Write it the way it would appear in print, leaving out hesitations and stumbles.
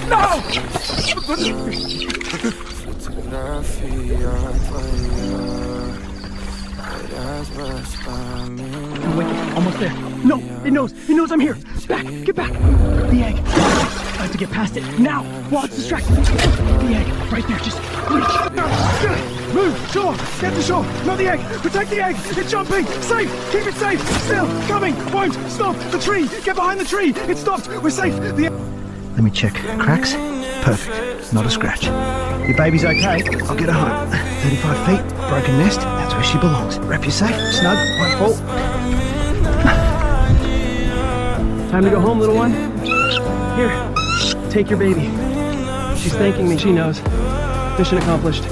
No! Oh, wait, almost there. No, it knows I'm here. Back, get back. The egg. I have to get past it now while it's distracted. The egg, right there, just reach. Move, shore, get to shore. No, the egg, protect the egg. It's jumping, safe, keep it safe. Still, coming, won't stop. The tree, get behind the tree. It stopped, we're safe. The egg. Let me check. Cracks? Perfect, not a scratch. Your baby's okay. I'll get her home. 35 feet, broken nest, that's where she belongs. Wrap you safe, snug, won't fall. Time to go home, little one. Here, take your baby. She's thanking me, she knows. Mission accomplished.